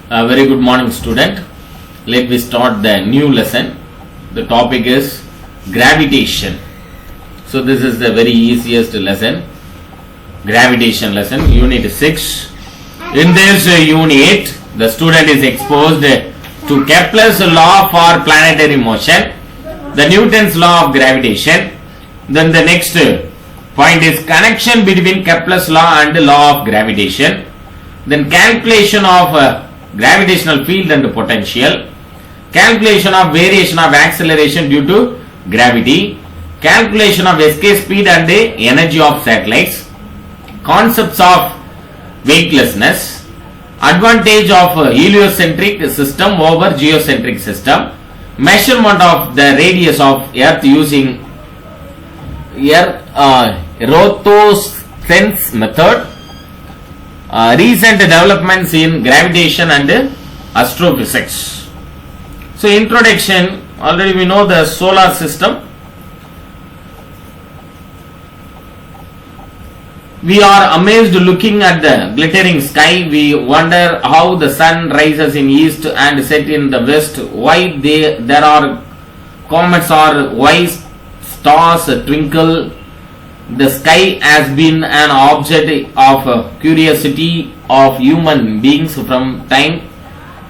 Very good morning, student. Let me start the new lesson. The topic is gravitation. So this is the very easiest lesson, gravitation lesson, unit 6. In this unit, the student is exposed to Kepler's law for planetary motion, the Newton's law of gravitation. Then the next point is connection between Kepler's law and the law of gravitation. Then calculation of gravitational field and potential, calculation of variation of acceleration due to gravity, calculation of escape speed and the energy of satellites, concepts of weightlessness, advantage of heliocentric system over geocentric system, measurement of the radius of Earth using Rotoscopes method, recent developments in gravitation and astrophysics. So introduction, already we know the solar system. We are amazed looking at the glittering sky. We wonder how the sun rises in east and set in the west, why there are comets or why stars twinkle. The sky has been an object of curiosity of human beings from time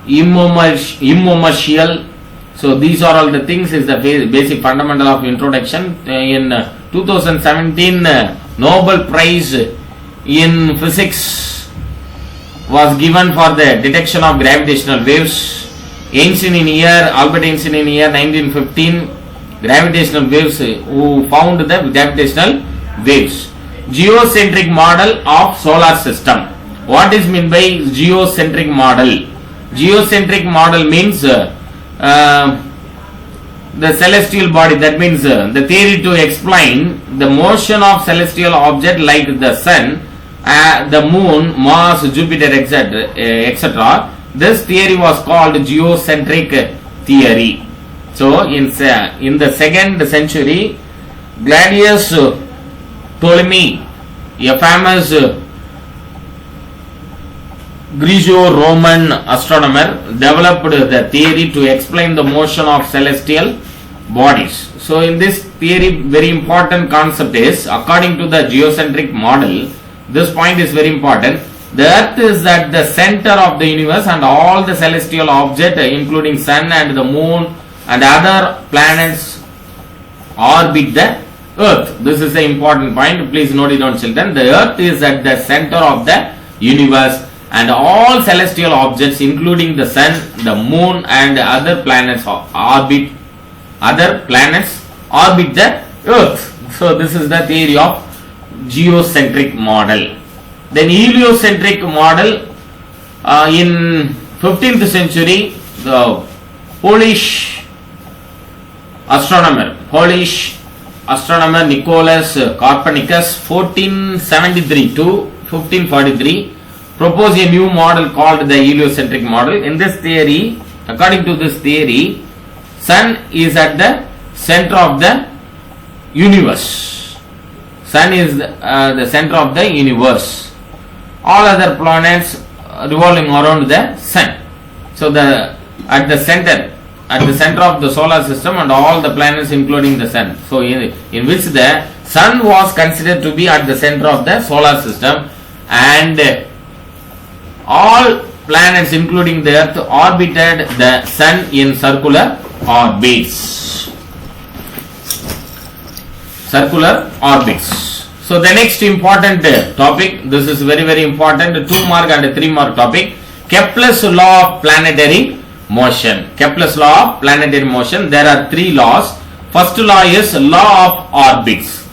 immemorial. So these are all the things is the basic fundamental of introduction. In 2017 Nobel Prize in Physics was given for the detection of gravitational waves. Albert Einstein in year 1915, gravitational waves, who found the gravitational waves. Geocentric model of solar system. What is meant by geocentric model? Geocentric model means the celestial body, that means the theory to explain the motion of celestial object like the sun, the moon, Mars, Jupiter, etc. This theory was called geocentric theory. So in the 2nd century, Gladius Ptolemy, a famous Greco-Roman astronomer, developed the theory to explain the motion of celestial bodies. So in this theory, very important concept is, according to the geocentric model, this point is very important. The Earth is at the center of the universe and all the celestial objects, including sun and the moon and other planets, orbit the Earth. This is the important point. Please note it down, children. The Earth is at the center of the universe and all celestial objects, including the sun, the moon and other planets orbit the Earth. So this is the theory of geocentric model. Then heliocentric model, in 15th century, the Polish astronomer Nicolaus Copernicus, 1473 to 1543, proposed a new model called the heliocentric model. In this theory, according to this theory, sun is at the center of the universe. Sun is the center of the universe. All other planets revolving around the sun. So at the center of the solar system and all the planets including the sun. So in which the sun was considered to be at the center of the solar system, and all planets including the Earth orbited the sun in circular orbits. So the next important topic, this is very very important, 2 mark and 3 mark topic, Kepler's law of planetary motion. Kepler's law of planetary motion. There are 3 laws. First law is law of orbits.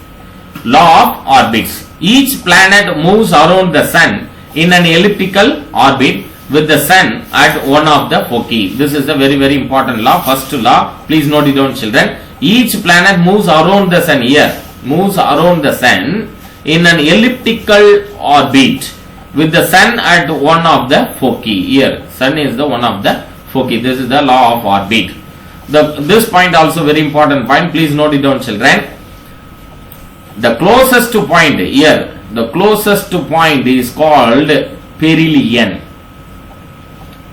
Each planet moves around the sun in an elliptical orbit with the sun at one of the foci. This is a very very important law. First law, please note it down, children. Each planet moves around the sun in an elliptical orbit with the sun at one of the foci. Here sun is the one of the foci. This is the law of orbit. This point also very important point. Please note it down, children. The closest point here, the closest point is called perihelion.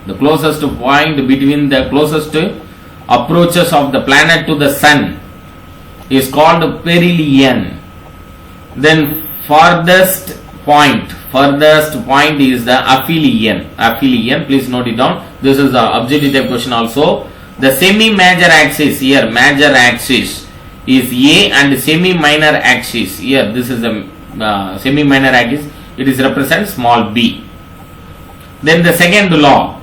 The closest point between the closest approaches of the planet to the sun is called perihelion. Then furthest point is the aphelion. Please note it down. This is the objective type question also. The semi-major axis here, major axis is A, and semi-minor axis here, this is the semi-minor axis, it is represent small b. Then the second law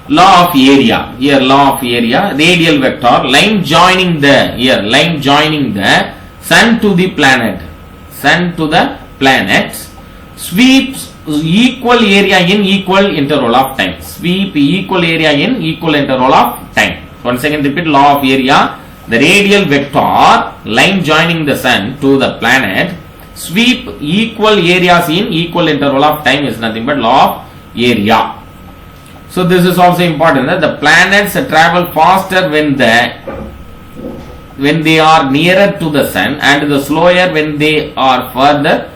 of area, here law of area, radial vector, line joining the sun to the planets, sweeps equal area in equal interval of time. Once again repeat, law of area, the radial vector, line joining the sun to the planet, sweep equal areas in equal interval of time is nothing but law of area. So this is also important, that the planets travel faster when they are nearer to the sun, and the slower when they are further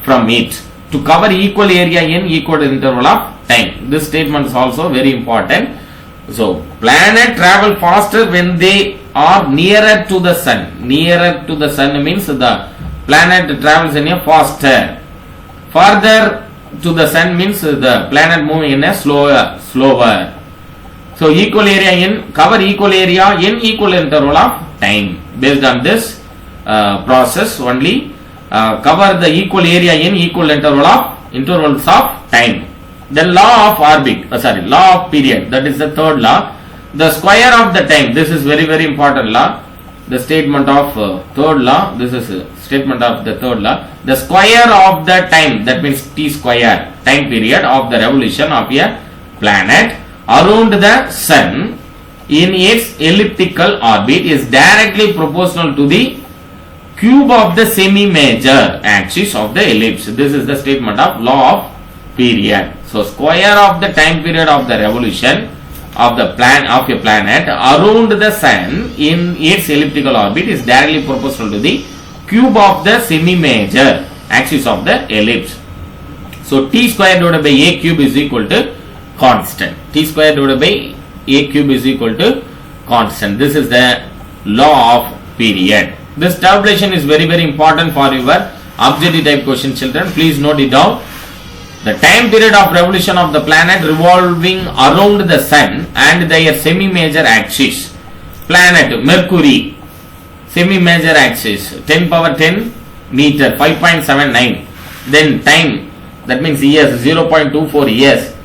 from it, to cover equal area in equal interval of time. This statement is also very important. So planet travel faster when they are nearer to the sun. Nearer to the sun means the planet travels in a faster. Further to the sun means the planet moving in a slower. So equal area cover equal area in equal interval of time. Based on this process only, cover the equal area in equal intervals of time. The law of law of period, that is the third law. The square of the time, this is very very important law. The statement of third law, this is a statement of the third law. The square of the time, that means t square, time period of the revolution of a planet around the sun in its elliptical orbit is directly proportional to the cube of the semi-major axis of the ellipse. This is the statement of law of period. So square of the time period of the revolution of a planet around the sun in its elliptical orbit is directly proportional to the cube of the semi-major axis of the ellipse. So t square divided by a cube is equal to constant. T square divided by a cube is equal to constant. This is the law of period. This tabulation is very very important for your objective type question, children. Please note it down. The time period of revolution of the planet revolving around the sun and their semi-major axis. Planet Mercury, semi-major axis, 10 power 10 meter, 5.79. Then time, that means years, 0.24 years.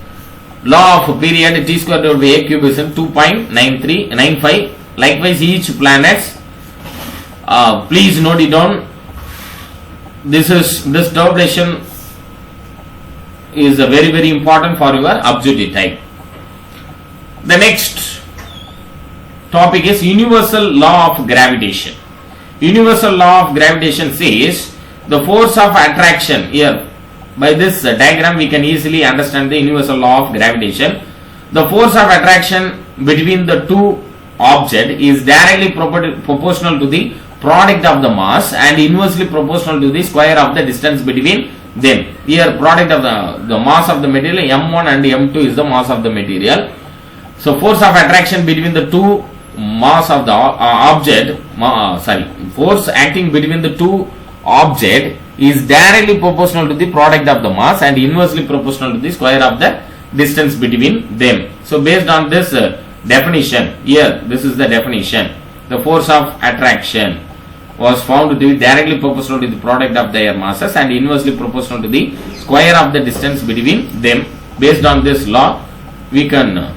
Law of period, t square divided by a cube is 2.9395. Likewise, each planets. Please note it down. This tabulation is very very important for your objective type. The next topic is universal law of gravitation. Universal law of gravitation says the force of attraction. Here by this diagram we can easily understand the universal law of gravitation. The force of attraction between the two objects is directly proportional to the product of the mass and inversely proportional to the square of the distance between them. Here product of the mass of the material m1 and m2 is the mass of the material. So force of attraction between the two mass of the force acting between the two object is directly proportional to the product of the mass and inversely proportional to the square of the distance between them. So based on this definition, here this is the definition. The force of attraction was found to be directly proportional to the product of their masses and inversely proportional to the square of the distance between them. Based on this law, we can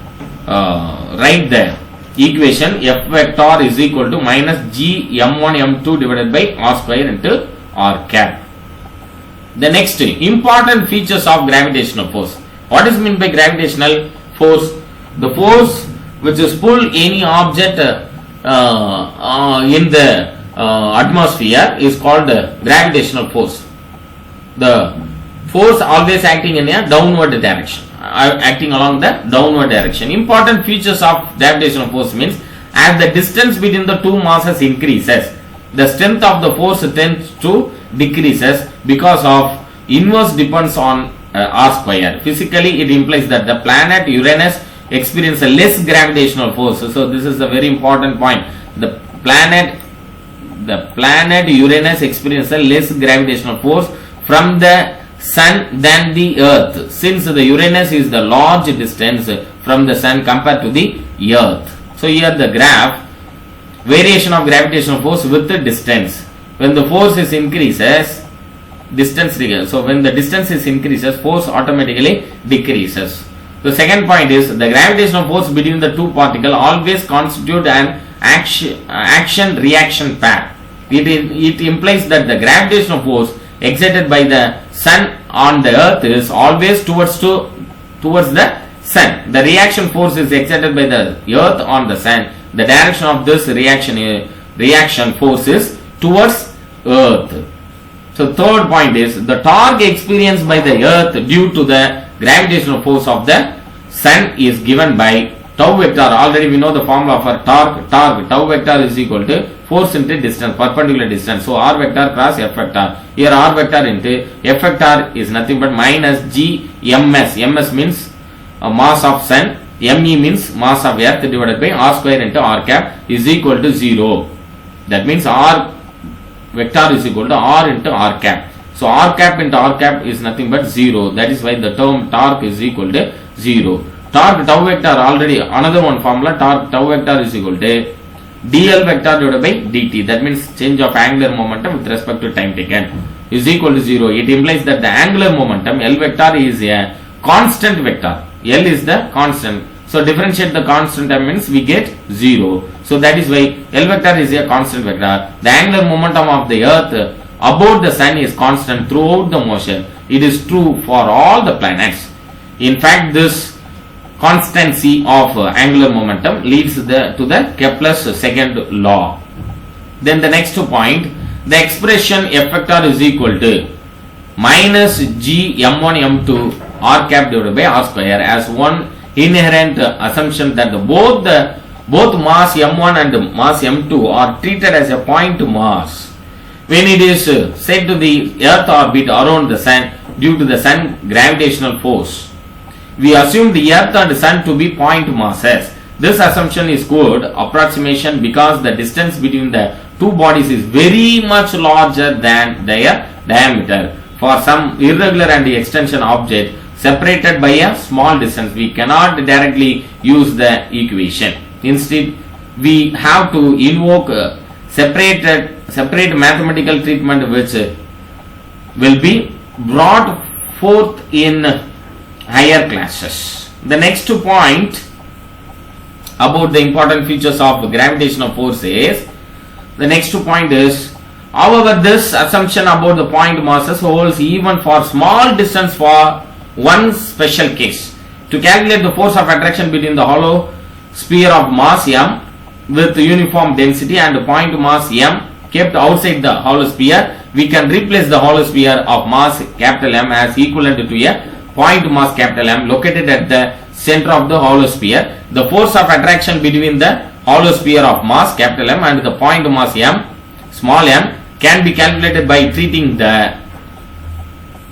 write the equation F vector is equal to minus G m1 m2 divided by r square into r cap. The next important features of gravitational force. What is meant by gravitational force? The force which is pull any object in the atmosphere is called gravitational force. The force always acting in a downward direction, acting along the downward direction. Important features of gravitational force means as the distance between the two masses increases, the strength of the force tends to decreases because of inverse depends on r square. Physically, it implies that the planet Uranus experience a less gravitational force. So this is a very important point. The planet Uranus experience a less gravitational force from the Sun than the Earth, since the Uranus is the large distance from the Sun compared to the Earth. So here the graph, variation of gravitational force with the distance. When the force is increases, distance decreases. So when the distance is increases, force automatically decreases. The second point is the gravitational force between the two particles always constitute an action-reaction pair. It implies that the gravitational force exerted by the Sun on the Earth is always towards the Sun. The reaction force is exerted by the Earth on the Sun. The direction of this reaction force is towards Earth. So third point is the torque experienced by the Earth due to the gravitational force of the Sun is given by tau vector. Already we know the formula for torque. Tau vector is equal to force into distance, perpendicular distance. So r vector cross f vector. Here r vector into f vector is nothing but minus g ms. Ms means mass of Sun. Me means mass of Earth divided by r square into r cap is equal to 0. That means r vector is equal to r into r cap. So r cap into r cap is nothing but 0. That is why the term torque is equal to 0. Torque tau vector, already another one formula, torque tau vector is equal to dl vector divided by dt. That means change of angular momentum with respect to time taken is equal to 0. It implies that the angular momentum L vector is a constant vector. L is the constant. So differentiate the constant means we get 0. So that is why L vector is a constant vector. The angular momentum of the Earth about the Sun is constant throughout the motion. It is true for all the planets. In fact, this constancy of angular momentum leads to the Kepler's second law. Then the next point, the expression F vector is equal to minus g m1 m2 r cap divided by r square as one inherent assumption that both mass m1 and mass m2 are treated as a point mass when it is set to the Earth orbit around the Sun due to the Sun gravitational force. We assume the Earth and Sun to be point masses. This assumption is good approximation because the distance between the two bodies is very much larger than their diameter. For some irregular and extension object separated by a small distance, we cannot directly use the equation. Instead, we have to invoke separate mathematical treatment which will be brought forth in higher classes. The next point about the important features of gravitational force is, the next point is, however, this assumption about the point masses holds even for small distance for one special case. To calculate the force of attraction between the hollow sphere of mass m with uniform density and point mass m kept outside the hollow sphere, we can replace the hollow sphere of mass capital M as equivalent to a point mass capital M located at the center of the hollow sphere. The force of attraction between the hollow sphere of mass capital M and the point mass m small m can be calculated by treating the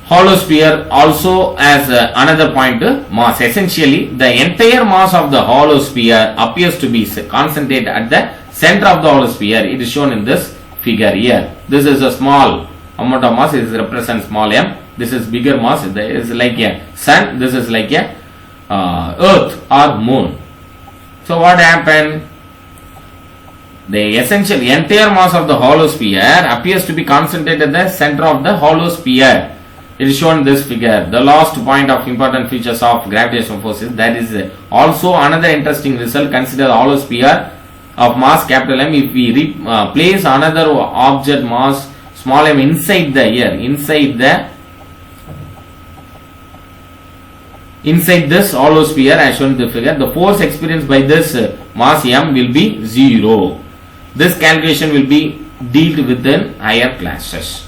hollow sphere also as another point mass. Essentially, the entire mass of the hollow sphere appears to be concentrated at the center of the hollow sphere. It is shown in this figure here. This is a small amount of mass, it represents small m. This is bigger mass, it is like a Sun, this is like a Earth or Moon. So what happened? The essential entire mass of the hollow sphere appears to be concentrated at the center of the hollow sphere. It is shown in this figure. The last point of important features of gravitational forces, that is also another interesting result. Consider the hollow sphere of mass capital M. If we place another object mass small m inside the air, inside this hollow sphere as shown in the figure, the force experienced by this mass m will be 0. This calculation will be dealt with in higher classes.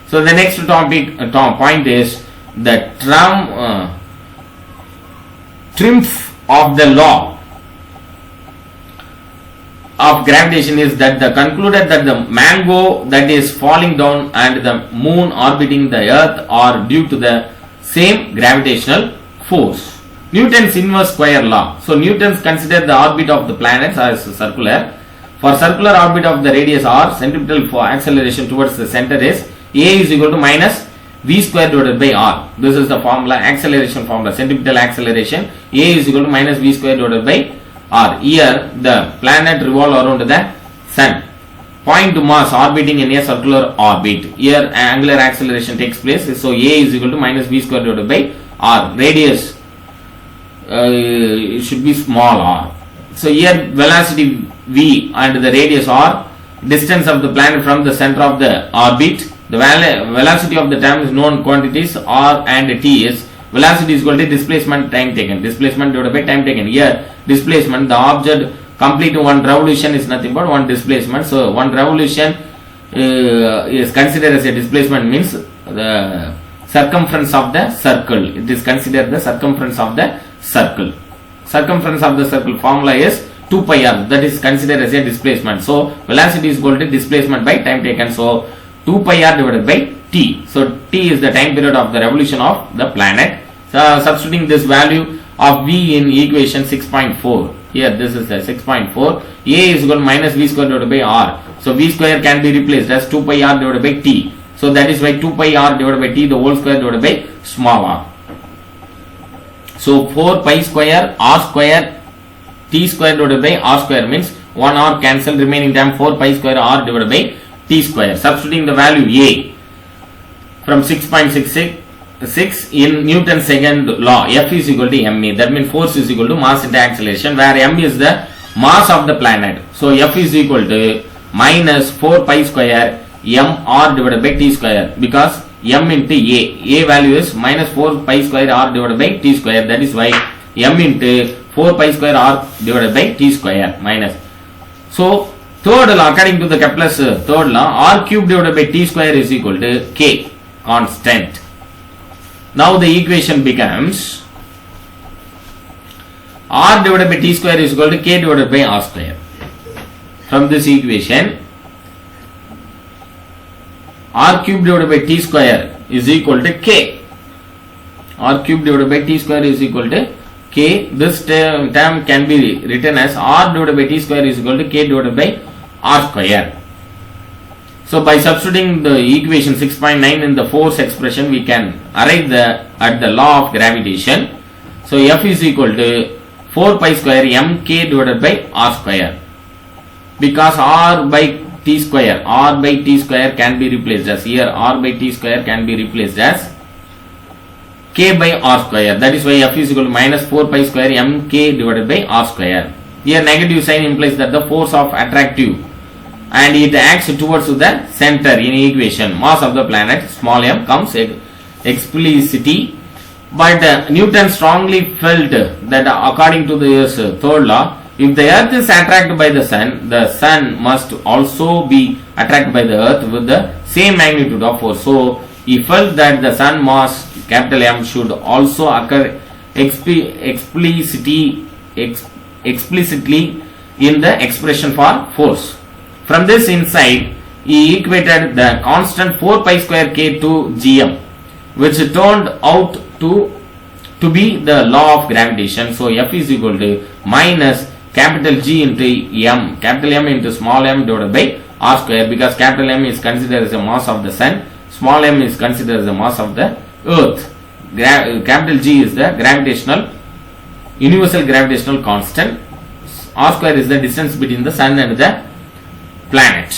So the next point is the triumph of the law of gravitation is that the concluded that the mango that is falling down and the moon orbiting the Earth are due to the same gravitational force. Newton's inverse square law. So Newton's considered the orbit of the planets as circular. For circular orbit of the radius r, centripetal for acceleration towards the center is a is equal to minus v square divided by r. This is the formula, acceleration formula, centripetal acceleration. A is equal to minus v square divided by r. Here the planet revolve around the sun. Point to mass orbiting in a circular orbit. Here angular acceleration takes place. So a is equal to minus v square divided by r. Radius should be small r. So here velocity v and the radius r, distance of the planet from the center of the orbit. The velocity of the term is known quantities r and t is velocity is equal to displacement time taken. Displacement divided by time taken. Here displacement, the object complete one revolution is nothing but one displacement. So one revolution is considered as a displacement, means the circumference of the circle. It is considered the circumference of the circle. Circumference of the circle formula is 2 pi r, that is considered as a displacement. So velocity is equal to displacement by time taken. So 2 pi r divided by t. So t is the time period of the revolution of the planet. So substituting this value of v in equation 6.4. Here this is the 6.4. A is equal to minus v square divided by r. So v square can be replaced as 2 pi r divided by t. So that is why 2 pi r divided by t the whole square divided by small r. So 4 pi square r square t square divided by r square means 1 r cancel, remaining term 4 pi square r divided by t square. Substituting the value a from 6.66 in Newton's second law, F is equal to ma. That means force is equal to mass into acceleration, where m is the mass of the planet. So F is equal to minus 4 pi square m r divided by t square, because m into a value is minus 4 pi square r divided by t square. That is why m into 4 pi square r divided by t square minus. So third law, according to the Kepler's third law, r cube divided by t square is equal to k, constant. Now the equation becomes r divided by t square is equal to k divided by r square. From this equation, r cube divided by t square is equal to k. R cube divided by t square is equal to k. This term can be written as r divided by t square is equal to k divided by r square. So by substituting the equation 6.9 in the force expression, we can arrive at the law of gravitation. So F is equal to 4 pi square mk divided by r square, because r by t square can be replaced as, here r by t square can be replaced as k by r square. That is why F is equal to minus 4 pi square mk divided by r square. Here negative sign implies that the force of attractive and it acts towards the center in equation. Mass of the planet, small m, comes explicitly. But Newton strongly felt that according to this third law, if the earth is attracted by the sun must also be attracted by the earth with the same magnitude of force. So he felt that the sun mass capital M should also occur explicitly in the expression for force. From this insight, he equated the constant 4 pi square k to gm, which turned out to be the law of gravitation. So F is equal to minus capital G into m, capital M into small m divided by r square, because capital M is considered as the mass of the sun, small m is considered as the mass of the earth. Capital G is the universal gravitational constant. R square is the distance between the sun and the planet.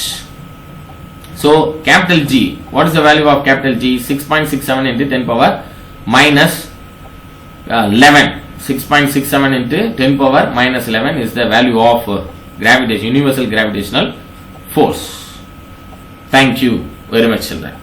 So capital G, what is the value of capital G? 6.67 into 10 power minus 11. 6.67 into 10 power minus 11 is the value of universal gravitational force. Thank you very much, children.